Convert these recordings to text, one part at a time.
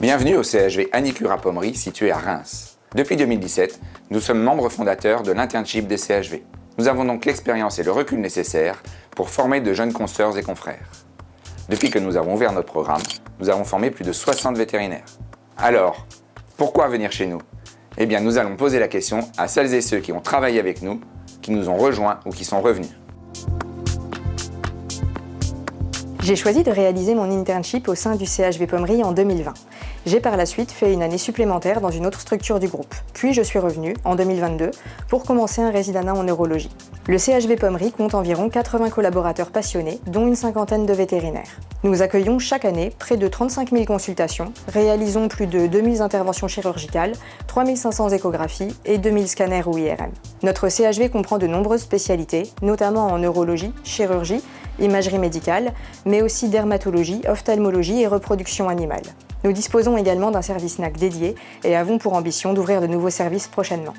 Bienvenue au CHV Anicura Pommery situé à Reims. Depuis 2017, nous sommes membres fondateurs de l'internship des CHV. Nous avons donc l'expérience et le recul nécessaires pour former de jeunes consoeurs et confrères. Depuis que nous avons ouvert notre programme, nous avons formé plus de 60 vétérinaires. Alors, pourquoi venir chez nous? Eh bien, nous allons poser la question à celles et ceux qui ont travaillé avec nous, qui nous ont rejoints ou qui sont revenus. J'ai choisi de réaliser mon internship au sein du CHV Pommery en 2020. J'ai par la suite fait une année supplémentaire dans une autre structure du groupe. Puis je suis revenue, en 2022, pour commencer un résidanat en neurologie. Le CHV Pommery compte environ 80 collaborateurs passionnés, dont une cinquantaine de vétérinaires. Nous accueillons chaque année près de 35 000 consultations, réalisons plus de 2000 interventions chirurgicales, 3500 échographies et 2000 scanners ou IRM. Notre CHV comprend de nombreuses spécialités, notamment en neurologie, chirurgie, imagerie médicale, mais aussi dermatologie, ophtalmologie et reproduction animale. Nous disposons également d'un service NAC dédié et avons pour ambition d'ouvrir de nouveaux services prochainement.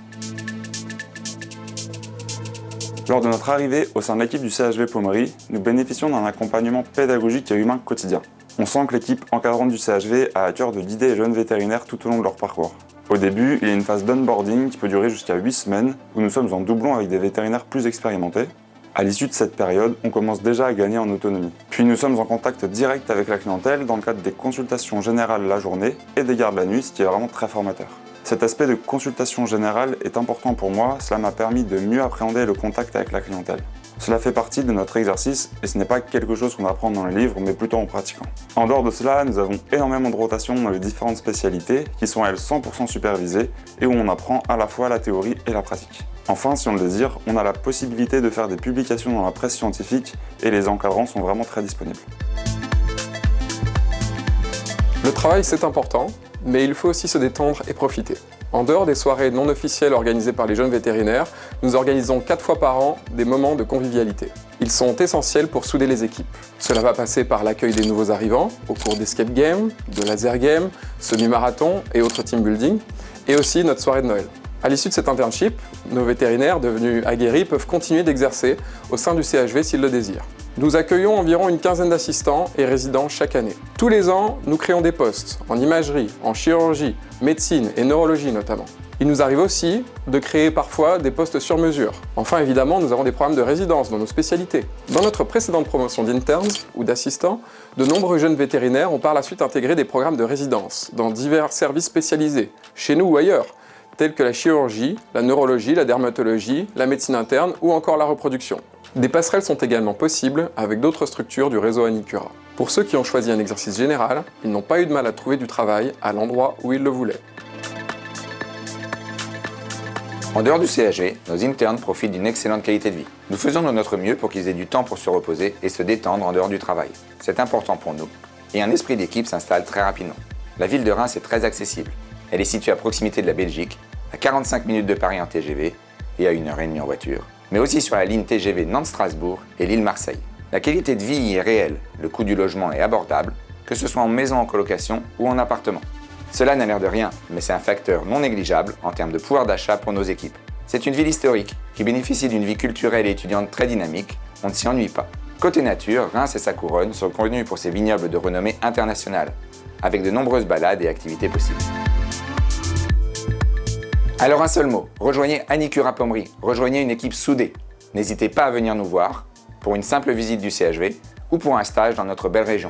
Lors de notre arrivée au sein de l'équipe du CHV Pommery, nous bénéficions d'un accompagnement pédagogique et humain quotidien. On sent que l'équipe encadrante du CHV a à cœur de guider les jeunes vétérinaires tout au long de leur parcours. Au début, il y a une phase d'onboarding qui peut durer jusqu'à 8 semaines, où nous sommes en doublon avec des vétérinaires plus expérimentés. À l'issue de cette période, on commence déjà à gagner en autonomie. Puis nous sommes en contact direct avec la clientèle dans le cadre des consultations générales la journée et des gardes la nuit, ce qui est vraiment très formateur. Cet aspect de consultation générale est important pour moi, cela m'a permis de mieux appréhender le contact avec la clientèle. Cela fait partie de notre exercice et ce n'est pas quelque chose qu'on apprend dans les livres, mais plutôt en pratiquant. En dehors de cela, nous avons énormément de rotations dans les différentes spécialités qui sont elles 100% supervisées et où on apprend à la fois la théorie et la pratique. Enfin, si on le désire, on a la possibilité de faire des publications dans la presse scientifique et les encadrants sont vraiment très disponibles. Le travail, c'est important, mais il faut aussi se détendre et profiter. En dehors des soirées non officielles organisées par les jeunes vétérinaires, nous organisons 4 fois par an des moments de convivialité. Ils sont essentiels pour souder les équipes. Cela va passer par l'accueil des nouveaux arrivants, au cours d'escape game, de laser game, semi-marathon et autres team building, et aussi notre soirée de Noël. À l'issue de cet internship, nos vétérinaires devenus aguerris peuvent continuer d'exercer au sein du CHV s'ils le désirent. Nous accueillons environ une quinzaine d'assistants et résidents chaque année. Tous les ans, nous créons des postes en imagerie, en chirurgie, médecine et neurologie notamment. Il nous arrive aussi de créer parfois des postes sur mesure. Enfin, évidemment, nous avons des programmes de résidence dans nos spécialités. Dans notre précédente promotion d'interns ou d'assistants, de nombreux jeunes vétérinaires ont par la suite intégré des programmes de résidence dans divers services spécialisés, chez nous ou ailleurs, tels que la chirurgie, la neurologie, la dermatologie, la médecine interne ou encore la reproduction. Des passerelles sont également possibles avec d'autres structures du réseau Anicura. Pour ceux qui ont choisi un exercice général, ils n'ont pas eu de mal à trouver du travail à l'endroit où ils le voulaient. En dehors du CHV, nos internes profitent d'une excellente qualité de vie. Nous faisons de notre mieux pour qu'ils aient du temps pour se reposer et se détendre en dehors du travail. C'est important pour nous. Et un esprit d'équipe s'installe très rapidement. La ville de Reims est très accessible. Elle est située à proximité de la Belgique, à 45 minutes de Paris en TGV et à 1h30 en voiture, mais aussi sur la ligne TGV Nantes-Strasbourg et l'île-Marseille. La qualité de vie y est réelle, le coût du logement est abordable, que ce soit en maison en colocation ou en appartement. Cela n'a l'air de rien, mais c'est un facteur non négligeable en termes de pouvoir d'achat pour nos équipes. C'est une ville historique qui bénéficie d'une vie culturelle et étudiante très dynamique, on ne s'y ennuie pas. Côté nature, Reims et sa couronne sont connus pour ses vignobles de renommée internationale, avec de nombreuses balades et activités possibles. Alors un seul mot, rejoignez Anicura Pommery, rejoignez une équipe soudée. N'hésitez pas à venir nous voir pour une simple visite du CHV ou pour un stage dans notre belle région.